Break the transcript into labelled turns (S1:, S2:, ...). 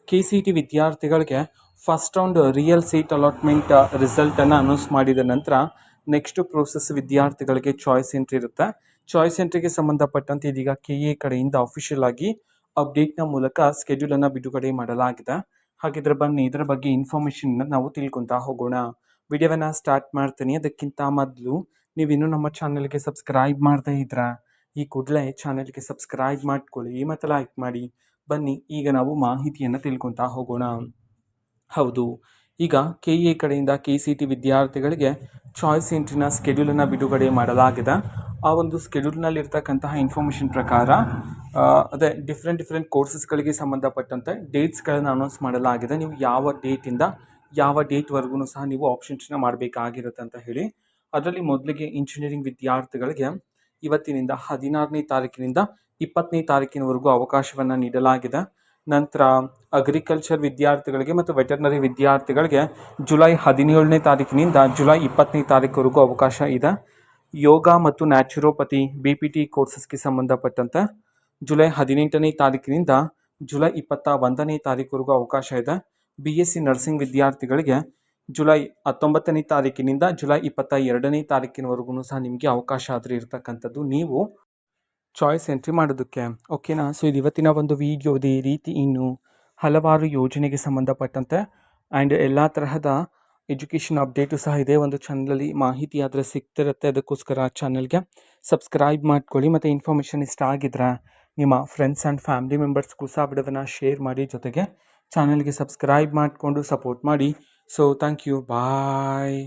S1: KCET ವಿದ್ಯಾರ್ಥಿಗಳಿಗೆ first round real seat allotment ರಿಸಲ್ಟನ್ನು announce ಮಾಡಿದ ನಂತರ ನೆಕ್ಸ್ಟ್ ಪ್ರೋಸೆಸ್ ವಿದ್ಯಾರ್ಥಿಗಳಿಗೆ ಚಾಯ್ಸ್ ಎಂಟ್ರಿ ಇರುತ್ತೆ. ಚಾಯ್ಸ್ ಎಂಟ್ರಿಗೆ ಸಂಬಂಧಪಟ್ಟಂತೆ ಇದೀಗ KA ಕಡೆಯಿಂದ ಅಫಿಷಿಯಲ್ ಆಗಿ ಅಪ್ಡೇಟ್ನ ಮೂಲಕ ಸ್ಕೆಡ್ಯೂಲನ್ನು ಬಿಡುಗಡೆ ಮಾಡಲಾಗಿದೆ. ಹಾಗಿದ್ರೆ ಬನ್ನಿ ಇದರ ಬಗ್ಗೆ ಇನ್ಫಾರ್ಮೇಷನ್ ನಾವು ತಿಳ್ಕೊತಾ ಹೋಗೋಣ. ವಿಡಿಯೋವನ್ನು ಸ್ಟಾರ್ಟ್ ಮಾಡ್ತೀನಿ. ಅದಕ್ಕಿಂತ ಮೊದಲು ನೀವಿನ್ನೂ ನಮ್ಮ ಚಾನಲ್ಗೆ ಸಬ್ಸ್ಕ್ರೈಬ್ ಮಾಡದೇ ಇದ್ರೆ ಈ ಕೂಡಲೇ ಚಾನಲ್ಗೆ ಸಬ್ಸ್ಕ್ರೈಬ್ ಮಾಡ್ಕೊಳ್ಳಿ ಮತ್ತು ಲೈಕ್ ಮಾಡಿ. ಬನ್ನಿ ಈಗ ನಾವು ಮಾಹಿತಿಯನ್ನು ತಿಳ್ಕೊತಾ ಹೋಗೋಣ. ಹೌದು, ಈಗ KA ಕಡೆಯಿಂದ KCET ವಿದ್ಯಾರ್ಥಿಗಳಿಗೆ ಚಾಯ್ಸ್ ಎಂಟ್ರಿನ ಸ್ಕೆಡ್ಯೂಲನ್ನು ಬಿಡುಗಡೆ ಮಾಡಲಾಗಿದೆ. ಆ ಒಂದು ಸ್ಕೆಡ್ಯೂಲ್ನಲ್ಲಿರ್ತಕ್ಕಂತಹ ಇನ್ಫಾರ್ಮೇಷನ್ ಪ್ರಕಾರ ಅದೇ ಡಿಫ್ರೆಂಟ್ ಕೋರ್ಸಸ್ಗಳಿಗೆ ಸಂಬಂಧಪಟ್ಟಂತೆ ಡೇಟ್ಸ್ಗಳನ್ನು ಅನೌನ್ಸ್ ಮಾಡಲಾಗಿದೆ. ನೀವು ಯಾವ ಡೇಟಿಂದ ಯಾವ ಡೇಟ್ವರೆಗೂ ಸಹ ನೀವು ಆಪ್ಷನ್ಸ್ನ ಮಾಡಬೇಕಾಗಿರುತ್ತೆ ಅಂತ ಹೇಳಿ. ಅದರಲ್ಲಿ ಮೊದಲಿಗೆ ಇಂಜಿನಿಯರಿಂಗ್ ವಿದ್ಯಾರ್ಥಿಗಳಿಗೆ ಇವತ್ತಿನಿಂದ 16ನೇ ತಾರೀಕಿನಿಂದ 20ನೇ ತಾರೀಕಿನವರೆಗೂ ಅವಕಾಶವನ್ನು ನೀಡಲಾಗಿದೆ. ನಂತರ ಅಗ್ರಿಕಲ್ಚರ್ ವಿದ್ಯಾರ್ಥಿಗಳಿಗೆ ಮತ್ತು ವೆಟರ್ನರಿ ವಿದ್ಯಾರ್ಥಿಗಳಿಗೆ ಜುಲೈ 17ನೇ ತಾರೀಕಿನಿಂದ ಜುಲೈ 20ನೇ ತಾರೀಕುವರೆಗೂ ಅವಕಾಶ ಇದೆ. ಯೋಗ ಮತ್ತು ನ್ಯಾಚುರೋಪತಿ BPT ಕೋರ್ಸಸ್ಗೆ ಸಂಬಂಧಪಟ್ಟಂತೆ ಜುಲೈ 18ನೇ ತಾರೀಕಿನಿಂದ ಜುಲೈ 21ನೇ ತಾರೀಕುವರೆಗೂ ಅವಕಾಶ ಇದೆ. BSc ನರ್ಸಿಂಗ್ ವಿದ್ಯಾರ್ಥಿಗಳಿಗೆ ಜುಲೈ 19ನೇ ತಾರೀಕಿನಿಂದ ಜುಲೈ 22ನೇ ತಾರೀಕಿನವರೆಗೂ ಸಹ ನಿಮಗೆ ಅವಕಾಶ ಆದರೆ ಇರತಕ್ಕಂಥದ್ದು ನೀವು ಚಾಯ್ಸ್ ಎಂಟ್ರಿ ಮಾಡೋದಕ್ಕೆ. ಓಕೆನಾ? ಸೊ ಇದು ಇವತ್ತಿನ ಒಂದು ವಿಡಿಯೋದ ಈ ರೀತಿ ಇನ್ನು ಹಲವಾರು ಯೋಜನೆಗೆ ಸಂಬಂಧಪಟ್ಟಂತೆ ಆ್ಯಂಡ್ ಎಲ್ಲ ತರಹದ ಎಜುಕೇಷನ್ ಅಪ್ಡೇಟು ಸಹ ಇದೇ ಒಂದು ಚಾನಲಲ್ಲಿ ಮಾಹಿತಿ ಆದರೆ ಸಿಗ್ತಿರುತ್ತೆ. ಅದಕ್ಕೋಸ್ಕರ ಚಾನಲ್ಗೆ ಸಬ್ಸ್ಕ್ರೈಬ್ ಮಾಡ್ಕೊಳ್ಳಿ ಮತ್ತು ಇನ್ಫಾರ್ಮೇಷನ್ ಇಷ್ಟ ಆಗಿದ್ರೆ ನಿಮ್ಮ ಫ್ರೆಂಡ್ಸ್ ಆ್ಯಂಡ್ ಫ್ಯಾಮಿಲಿ ಮೆಂಬರ್ಸ್ಗೂ ಸಹ ವಿಡಿಯೋವನ್ನು ಶೇರ್ ಮಾಡಿ, ಜೊತೆಗೆ ಚಾನಲ್ಗೆ ಸಬ್ಸ್ಕ್ರೈಬ್ ಮಾಡಿಕೊಂಡು ಸಪೋರ್ಟ್ ಮಾಡಿ. So thank you, bye.